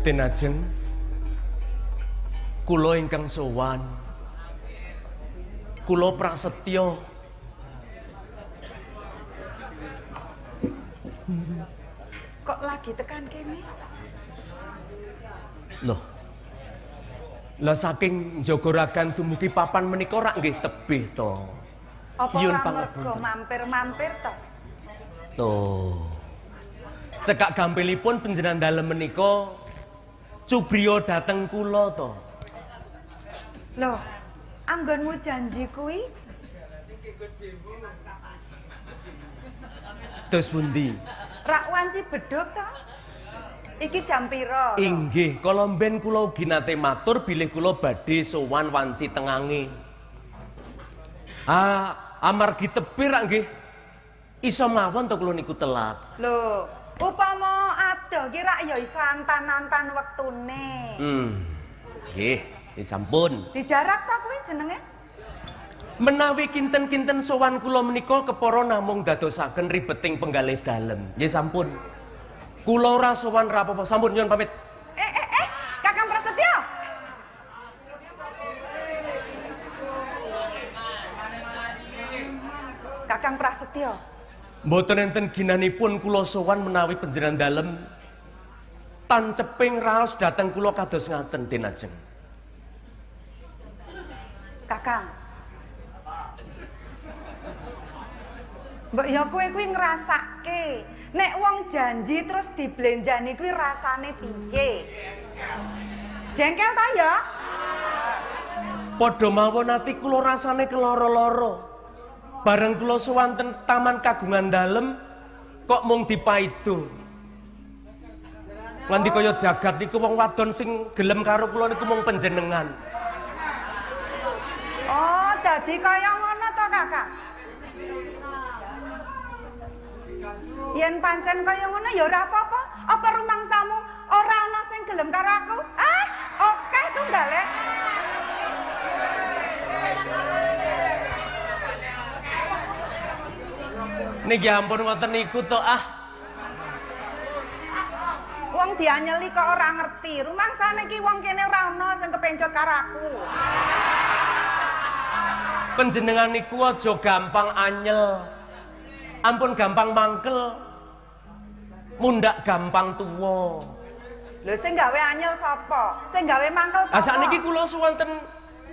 Tenajeng kula ingkang sowan. Kula prasetya kok lagi tekan kene? Loh. Lah saking Jogorogan dumugi papan menika rak nggih tebih to. Apa Nyuwun ora mergo pangapunten. mampir-mampir to? Tuh. Cekak gampilipun panjenengan dalem menika cubriya dhateng kula to. Loh, anggonmu janji kuwi Dos pundi? rak wanci bedhug to? Iki jam pira? Inggih, kala mben kula ugi nate matur bilih kula badhe sowan wanci tengange. Amargi tebih rak nggih iso mawon to kula niku telat. Loh, upama adoh ki rak ya iso antan-antan wektune. Nggih, sampun. Dijarak ta kuwi jenenge? Menawi kinten-kinten sowan kula menika kepara namung dadosaken ribeting penggalih dalem. Nggih sampun. Kula ora sowan rapopo, sampun nyuwun pamit. Kakang Prasetyo. Kakang Prasetyo. Mboten enten ginanipun kula sowan menawi panjenengan dalem tanceping raos dhateng kula kados ngaten Tenajeng. Kakang. Mbok ya kowe kuwi ngrasake. Nek wong janji terus diblenjani kuwi rasane piye? Jengkel ta ya? Padha mawon ati kula rasane keloro-loro. Bareng kula sowan ten Taman Kagungan Dalem kok mung dipaido. Nganti kaya jagat niku wong wadon sing gelem karo kula niku mung panjenengan. Oh, dadi kaya ngono to, Kakak? Yen pancen kaya ngono ya ora apa-apa. Apa rumangsamu ora ana sing gelem karo aku? Oke tunggale. Niki ampun ngoten niku to Wong dianyeli kok ora ngerti. Rumangsane ki wong kene ora ana sing kepencot karo aku. Panjenengan niku aja gampang anyel. Ampun gampang mangkel. Mundak gampang tuwa. Lho sing gawe anyel sapa? Sing gawe mangkel sapa? Sakniki kula sowan ten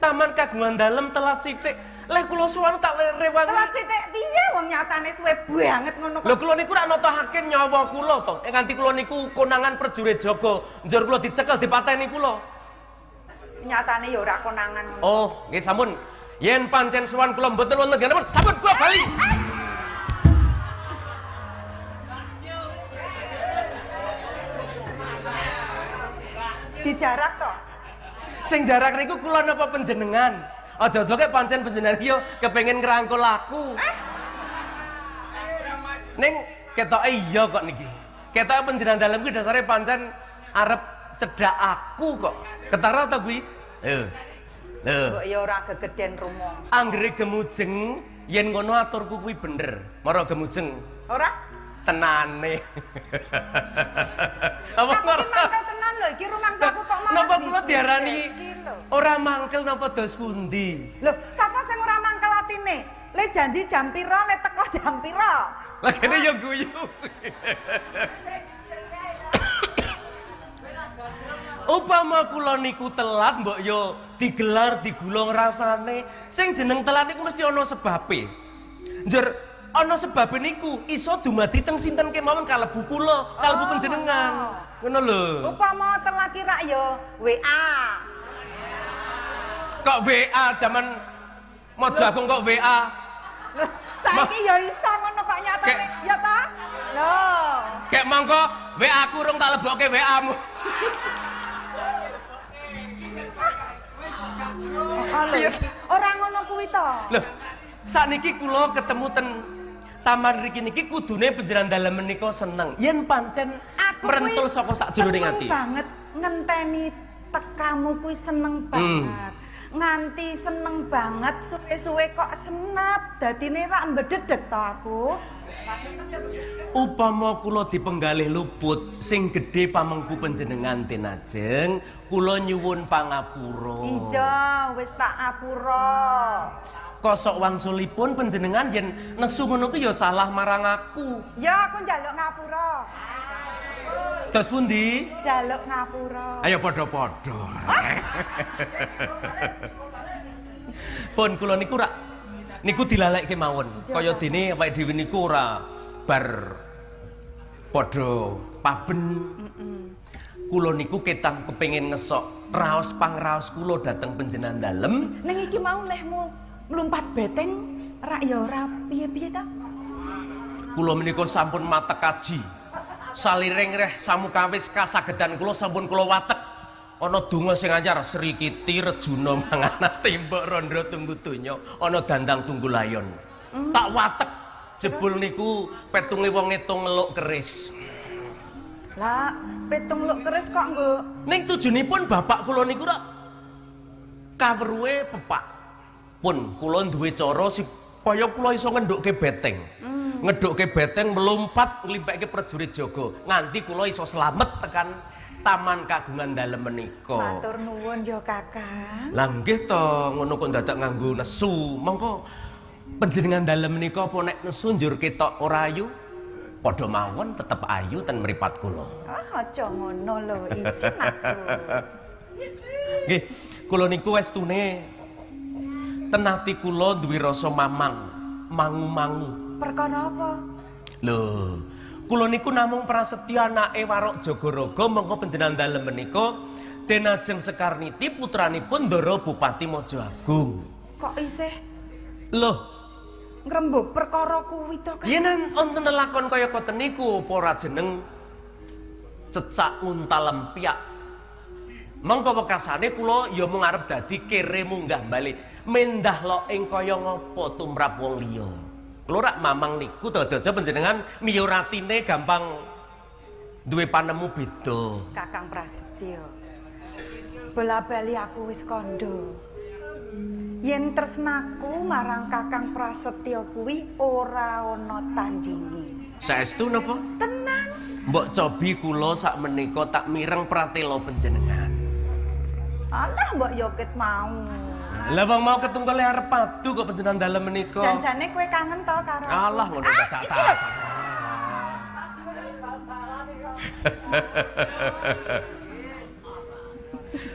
Taman Kagungan Dalem telat sithik. Leh kula sowan tak rewangi. Telat sithik piye wong nyatane suwe banget ngono kok. Lho kula niku rak natohaken nyawa kula to. Nganti kula niku konangan prajurit jaga, njur kula dicekel dipateni kula. Nyatane ya ora konangan ngono. Oh, nggih sampun. Yen pancen sowan kula mboten wonten nggih sampun kula bali. Dijarak to. Sing jarak niku kula napa panjenengan? Aja-aja kek pancen panjenengan iki yo kepengin ngrangkul aku. Ning ketoke iya kok niki. Ketoke panjenengan dalem kuwi dasare pancen arep cedhak aku kok. Ketara ta kuwi? Kok ya ora gegeden rumangsa. Anggere gemujeng yen ngono aturku kuwi bener. Mara gemujeng. Ora? Tenane. Apa Aku ki mangkel tenan lho, iki rumangsaku kok malah. napa kula diarani iki lho. ora mangkel napa dos pundi? Lho, sapa sing ora mangkel atine? Le janji jam pira, le teko jam pira? Lah kene ya guyu. Upama kula niku telat mbok yo digelar digulung rasane. Sing jeneng telat niku mesti ana sebabe. Njur ana sebabe niku iso dumadi teng sinten kemawon kalebu kula, kalebu panjenengan. Ngono lho. Upama telat ki rak ya WA. Kok WA zaman Mojo Agung kok WA? Lho, saiki ya iso ngono kok nyatane. Ya ta? Lho. Kayak mongko WA aku urung tak lebokke WA-mu. Ora ngono kuwi to. Lho, sakniki kula ketemu ten taman niki kudune panjenengan dalem menika seneng. Yen pancen merentul saka sakjroning ati. Banget ngenteni tekamu kuwi seneng banget. Nganti seneng banget suwe-suwe kok senep. Dadine rak mbededeg to aku. Upama kula dipenggalih luput sing gedhe pamengku panjenengan tenajeng, kula nyuwun pangapura. Iya, wis tak apura. Kosok wangsulipun panjenengan yen nesu ngono ku ya salah marang aku. Ya aku njaluk ngapura. Terus pundi? Njaluk ngapura. Ayo padha-padha. Pun kula niku rak niku dilalekke mawon. Kaya dene awake dhewe niku ora bar padha paben. Kula niku ketang kepengin ngesok raos pangraos kula dhateng panjenengan dalem. Ning iki mau lehmu mlumpat beteng rak ya ora piye-piye ta? Kula menika sampun matek kaji. Saliring reh samukawis kasagedan kula sampun kula watek. Ana donga sing anyar Sri Kiti Rejuna mangana tembok randra tunggu donya, ana dandang tunggu layon. Tak watek jebul niku petunge wong ngitung meluk keris. Lah, petung luk keris kok nggo. Ning tujunipun bapak kula niku rak kawruhe pepak. Pun kula duwe cara supaya kula iso ngendhukke beteng. Ngedhukke beteng melompat nglimpeke prajurit jaga nganti kula iso slamet tekan taman kagungan dalem menika. Matur nuwun ya Kakang. Lah nggih to, ngono kok dadak nganggo nesu. Mongko panjenengan dalem menika apa nek nesu njur ketok ora ayu? Padha mawon tetep ayu ten mripat kula. Aja ngono lho, isin aku. Nggih, kula niku westune ten ati kula duwe rasa mamang, mangu-mangu. Perkara apa? Lho, kula niku namung prasetya anake Warok Jagaraga mengko panjenengan dalem menika Denajeng Sekarniti putranipun Ndara Bupati Maja Agung. Kok isih Loh, ngrembug perkara kuwi to, Kang? yen wonten lelakon kaya koten niku apa ora jeneng cecak unta lempiak. Mengko wekasane kula ya mung arep dadi kere munggah bali. Mendah lo ing kaya ngapa tumrap wong liya. Kula rak mamang niku aja-aja panjenengan miyuratine gampang duwe panemu beda. Kakang Prasetyo. Bola-bali aku wis kandha. Yen tresnaku marang Kakang Prasetyo kuwi ora ana tandingi. Saestu napa? Tenan. Mbok cobi kula sak menika tak mireng pratela panjenengan. Alah mbok yo ket mau. Lah wong mau ketungkale arep padu kok panjenengan dalem menika. Janjane kowe kangen to karo aku? Alah ngono dadak tak.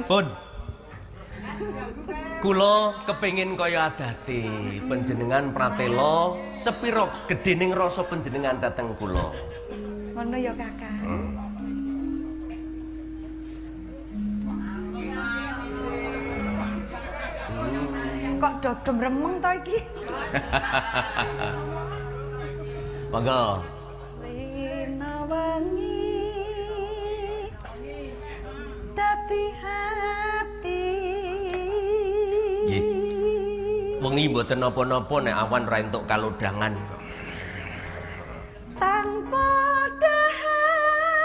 Pun kula kepengin kaya adate panjenengan pratela sepira gedhening rasa panjenengan dhateng kula. Ngono ya Kakang. Kok dogem remeng to iki? Monggo. Rina wangi dadi hati. Nggih. Wengi mboten napa-napa nek awan ra entuk kalodhangan. Tanpa dahar,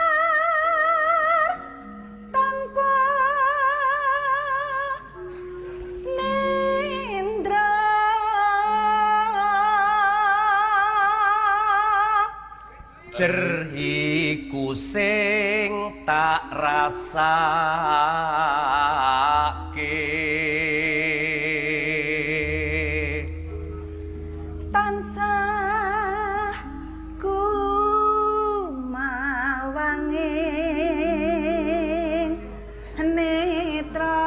tanpa nindra, jer iku sing tak rasake. Tansah kumawanging netra.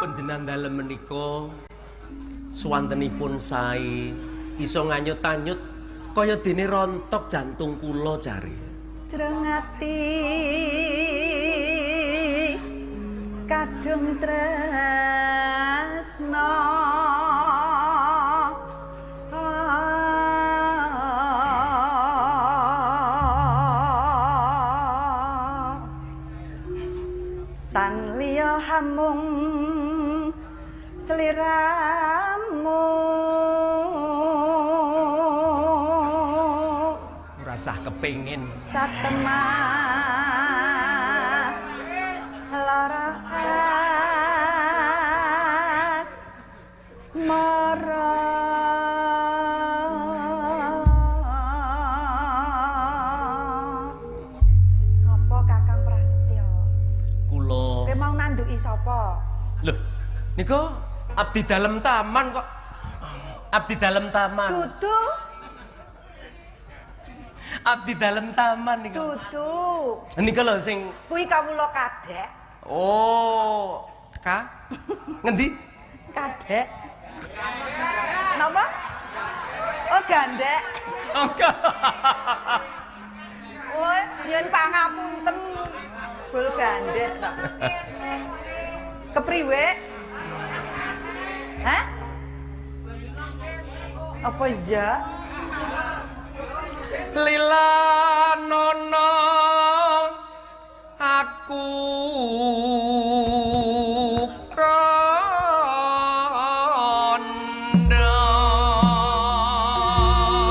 Panjenengan dalem menika swantenipun sae iso nganyut-anyut kaya dene rontok jantung kula jare. Jrengati kadung tresna. Tan liya hamung sliramu. Rasah kepengin Satemah lara khas marah sapa? Loh, niku abdi dalam taman kok. Abdi dalam taman. Dudu. Abdi dalam taman niku. Dudu. Niku lho sing Kuwi kawula kadek. oh, ngendi? Kadek. Napa? Oh, gandek. Enggak. Woi, yen pangapunten. Bul gandek kok. Kepriwe? Hah? Apa iya? Lila nono aku kandha.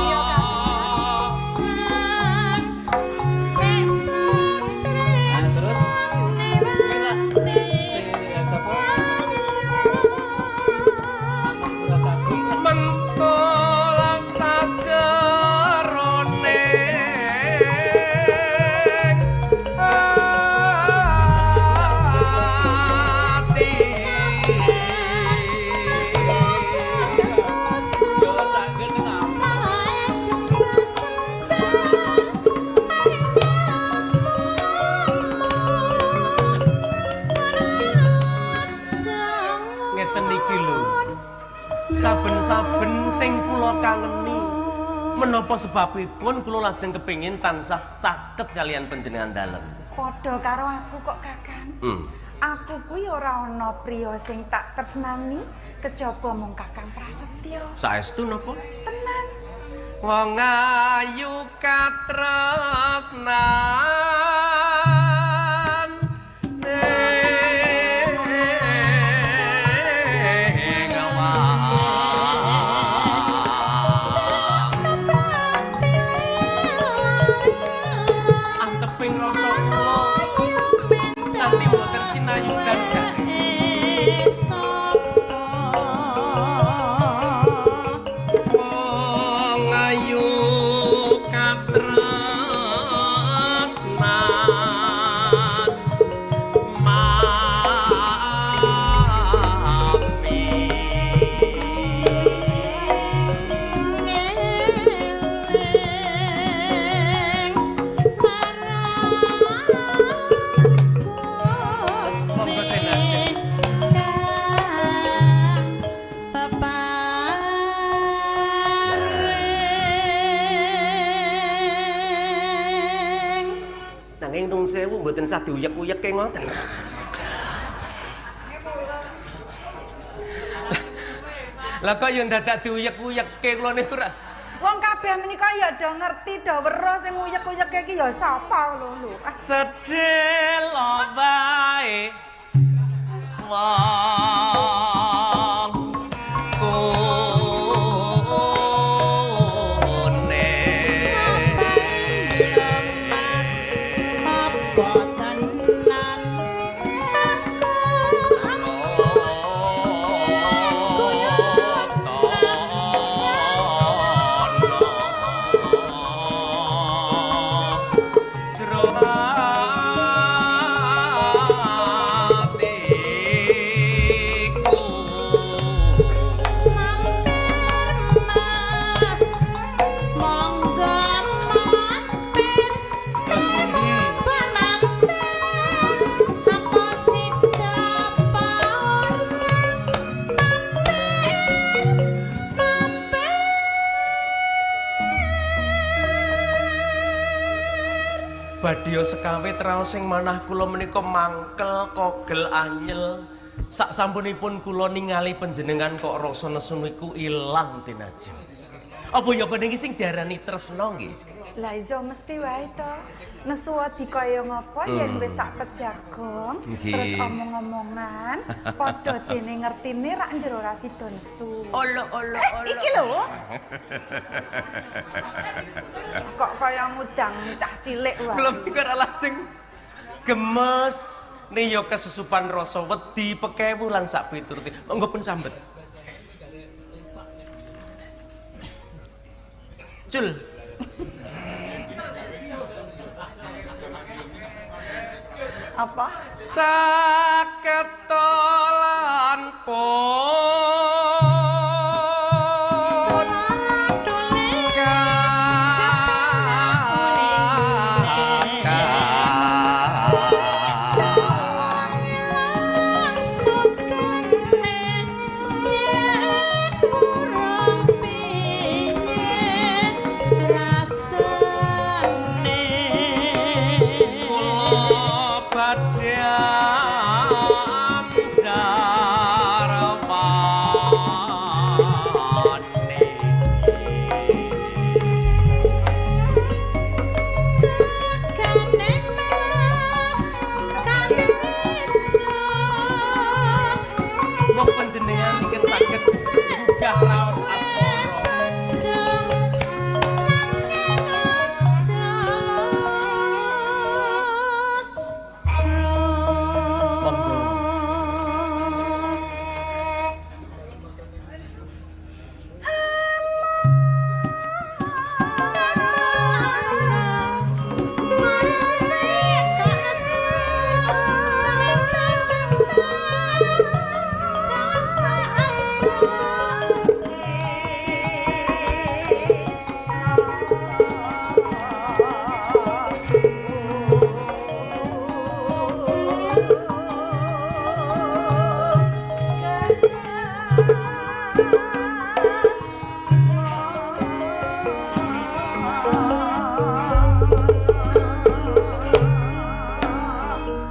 Iya, Terus Mentola sajerone ngeten iki lho. Saben-saben sing kula kangeni menapa sebabipun kula lajeng kepingin tansah caket kalian panjenengan dalem. padha karo aku kok, Kakang. Aku kuwi ora ana priya sing tak tresnani kejaba mung Kakang Prasetyo. Saestu napa? Tenan. Wong ayu katresnan anteping rasa kula nganti mboten sinayudan jane. Wong ayu katresnan monggo tenajan. Nanging nung sewu mboten sah diuyek-uyeke ngoten. Lah kok yo dadak diuyek-uyeke kula niku ra. Wong kabeh menika ya do ngerti do weruh sing uyek-uyeke iki ya sapa lho. Sedelo wae wong kone jero atiku wis pundi badya sekawe traos sing manah kula menika mangkel kogel anyel sak sampunipun kula ningali panjenengan kok rasa nesu niku ilang tinajeng. Apa ya paniki sing diarani tresna nggih? Lah iso mesti wae to. Nesu dikaya ngapa yen wis sak pejagong Nggih. terus omong-omongan padha dene ngertine rak njero ra sida nesu. Olo. Iki lho. Kok kaya ngudang cah cilik wae. Kula mikir lajeng gemes niya kesusupan rasa wedi pekewu lan sak piturute. Monggo pun sambet. Cul. Apa? Saketolan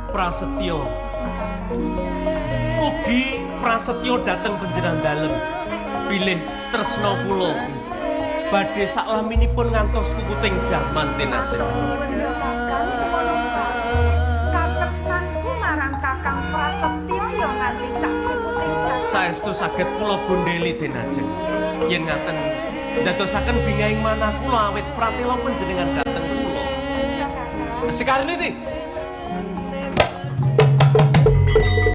Prasetyo ugi prasetyo dateng panjenengan dalem bilih tresna kula badhe saklaminipun ngantos kukuting jaman tinajeng. Katresnanku marang Kakang Prasetyo ya nganti sak kukuting jaman. Saestu saged kula bondheli tinajeng. Yen ngaten ndadosaken bingahing manah kula awit pratela panjenengan dateng kula. Sekarene iki